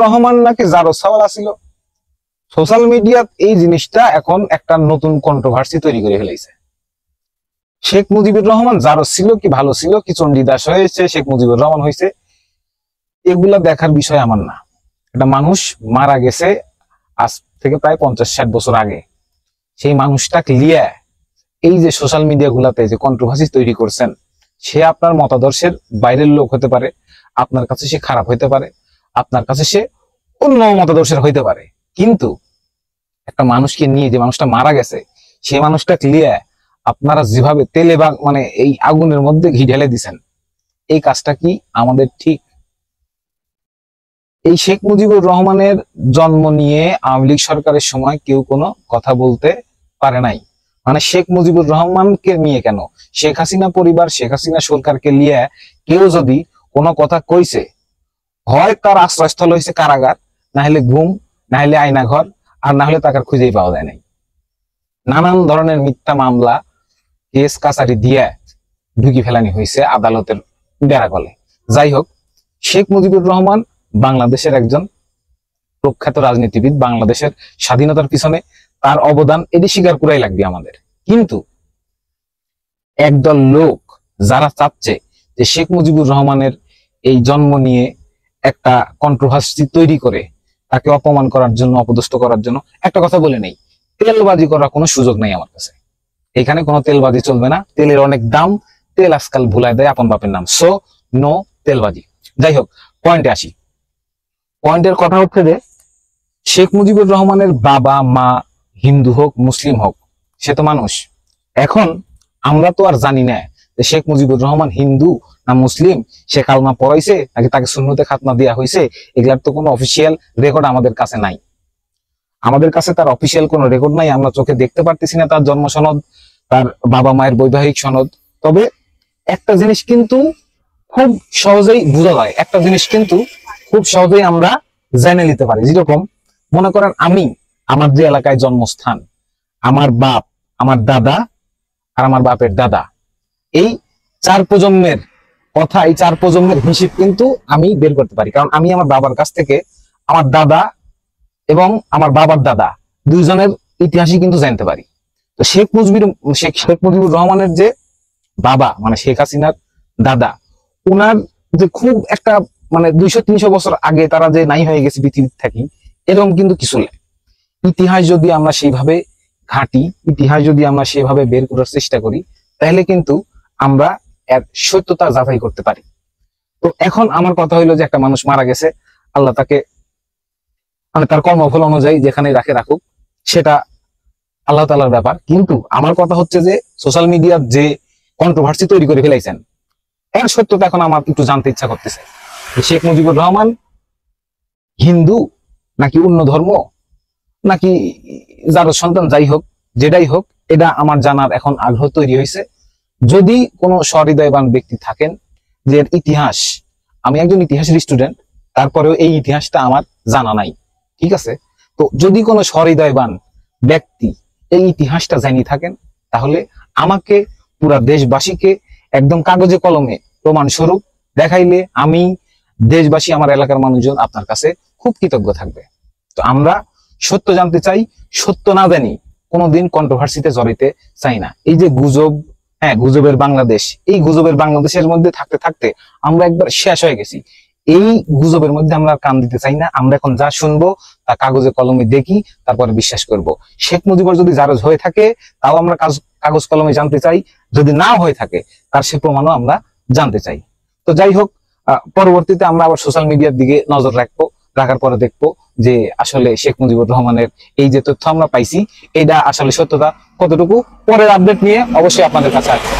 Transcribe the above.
রহমান নাকি জারো সাওয়াল ছিল। সোশ্যাল মিডিয়াত এই জিনিসটা এখন একটা নতুন কন্ট্রোভার্সি তৈরি করে ফেলেছে। শেখ মুজিবুর রহমান জারো ছিল কি ভালো ছিল কি চণ্ডীদাস হয়েছে শেখ মুজিবুর রহমান হয়েছে এগুলা দেখার বিষয় আমার না। একটা মানুষ মারা গেছে আজ থেকে প্রায় 50-60 বছর আগে। সেই মানুষটাকে লিয়ে এই যে সোশ্যাল মিডিয়া গুলাতে যে কন্ট্রোভার্সি তৈরি করছেন, সে আপনার মতাদর্শের বাইরের লোক হতে পারে, আপনার কাছে সে খারাপ হইতে পারে, আপনার কাছে সে অন্য মতাদর্শের হইতে পারে, কিন্তু একটা মানুষকে নিয়ে যে মানুষটা মারা গেছে সেই মানুষটাকে লিয়ে আপনারা যেভাবে তেলে বা মানে এই আগুনের মধ্যে ঘি ঢেলে দিছেন, এই কাজটা কি আমাদের ঠিক? এই শেখ মুজিবুর রহমানের জন্ম নিয়ে আওয়ামী লীগ সরকারের সময় কেউ কোনো কথা বলতে পারে নাই। মানে শেখ মুজিবুর রহমানকে নিয়ে কেন, শেখ হাসিনা পরিবার শেখ হাসিনা সরকারকে নিয়ে কেউ যদি কোনো কথা কইছে, হয় তার আশ্রয়স্থল হয়েছে কারাগার, না হলে ঘুম, না হলে আয়নাঘর, আর না হলে তাকে খুঁজেই পাওয়া যায় নাই। নানান ধরনের মিথ্যা মামলা কেস কাছারি দিয়ে ঢুকি ফেলানি হয়েছে আদালতের বেড়াকলে। যাই হোক, শেখ মুজিবুর রহমান বাংলাদেশের একজন প্রখ্যাত রাজনীতিবিদ। বাংলাদেশের স্বাধীনতার পিছনে তার অবদান এটি স্বীকার করাই লাগবে আমাদের। কিন্তু একদল লোক যারা চাচ্ছে যে শেখ মুজিবুর রহমানের এই জন্ম নিয়ে একটা কন্ট্রোভার্সি তৈরি করে তাকে অপমান করার জন্য, অপদস্থ করার জন্য, একটা কথা বলে নেই, তেলবাজি করার কোনো সুযোগ নাই আমার কাছে। এখানে কোনো তেলবাজি চলবে না। তেলের অনেক দাম, তেল আজকাল ভুলাই দেয় আপন বাপের নাম। সো নো তেলবাজি। যাই হোক, পয়েন্টে আসি। পয়েন্টের কথা হচ্ছে যে শেখ মুজিবুর রহমানের বাবা মা হিন্দু হোক মুসলিম হোক, সে তো মানুষ। এখন আমরা তো আর জানি না যে শেখ মুজিবুর রহমান হিন্দু না মুসলিম, সে কালমা পড়াইছে নাকি তাকে সুন্নতে খাতনা দেওয়া হয়েছে, এগুলার তো কোনো অফিসিয়াল রেকর্ড আমাদের কাছে নাই। আমাদের কাছে তার অফিসিয়াল কোনো রেকর্ড নাই, আমরা চোখে দেখতে পারতেছি না তার জন্ম সনদ, তার বাবা মায়ের বৈবাহিক সনদ। তবে একটা জিনিস কিন্তু খুব সহজেই বোঝা যায়, একটা জিনিস কিন্তু খুব সহজেই আমরা জেনে নিতে পারি। যেরকম মনে করেন আমি, আমার যে এলাকায় জন্মস্থান, আমার বাপ, আমার দাদা আর আমার বাপের দাদা, এই 4 প্রজন্মের কথা, এই 4 প্রজন্মের হিসেব কিন্তু আমি বের করতে পারি। কারণ আমি আমার বাবার কাছ থেকে আমার দাদা এবং আমার বাবার দাদা দুইজনের ইতিহাসই কিন্তু জানতে পারি। তো শেখ মুজিবুর রহমানের যে বাবা মানে শেখ হাসিনার দাদা, উনার যে খুব একটা মানে 200-300 বছর আগে তারা যে নাই হয়ে গেছে পৃথিবীর থাকি, এরকম কিন্তু কিছু নেই। ইতিহাস যদি আমরা সেইভাবে ঘাঁটি, ইতিহাস যদি আমরা সেভাবে বের করার চেষ্টা করি, তাহলে কিন্তু আমরা এর সত্যতা যাচাই করতে পারি। তো এখন আমার কথা হইলো যে একটা মানুষ মারা গেছে, আল্লাহ তাকে মানে তার কর্মফল অনুযায়ী যেখানে রাখুক, সেটা আল্লাহ তাআলার ব্যাপার। কিন্তু আমার কথা হচ্ছে যে সোশ্যাল মিডিয়ার যে কন্ট্রোভার্সি তৈরি করে ফেলাইছেন, এর সত্যতা এখন আমার একটু জানতে ইচ্ছা করতেছে। শেখ মুজিবুর রহমান হিন্দু নাকি অন্য ধর্ম নাকি যার সন্তান, যাই হোক যেটাই হোক, এটা আমার জানার এখন আগ্রহ তৈরি হয়েছে। যদি কোনো সহৃদয়বান ব্যক্তি থাকেন যে ইতিহাস, আমি একজন ইতিহাসের স্টুডেন্ট, তারপরেও এই ইতিহাসটা আমার জানা নাই, ঠিক আছে? তো যদি কোনো সহৃদয়বান ব্যক্তি এই ইতিহাসটা জানিয়ে থাকেন, তাহলে আমাকে পুরা দেশবাসীকে একদম কাগজে কলমে প্রমাণ স্বরূপ দেখাইলে আমি, দেশবাসী, আমার এলাকার মানুষজন আপনার কাছে খুব কৃতজ্ঞ থাকবে। তো আমরা সত্য জানতে চাই, সত্য না জানি কোনোদিন কন্ট্রোভার্সিতে জড়াইতে চাই না। এই যে গুজব, হ্যাঁ গুজবের বাংলাদেশ, এই গুজবের বাংলাদেশের মধ্যে থাকতে থাকতে আমরা একবার শেষ হয়ে গেছি। এই গুজবের মধ্যে আমরা কান দিতে চাই না। আমরা এখন যা শুনবো তা কাগজে কলমে দেখি, তারপরে বিশ্বাস করব। শেখ মুজিবুর যদি জারজ হয়ে থাকে তাও আমরা কাগজ কলমে জানতে চাই, যদি না হয়ে থাকে তার সে প্রমাণও আমরা জানতে চাই। তো যাই হোক, পরবর্তীতে আমরা আবার সোশ্যাল মিডিয়ার দিকে নজর রাখার পরে দেখবো যে আসলে শেখ মুজিবুর রহমানের এই যে তথ্য আমরা পাইছি, এটা আসলে সত্যতা কতটুকু। পরের আপডেট নিয়ে অবশ্যই আপনাদের কাছে আসবে।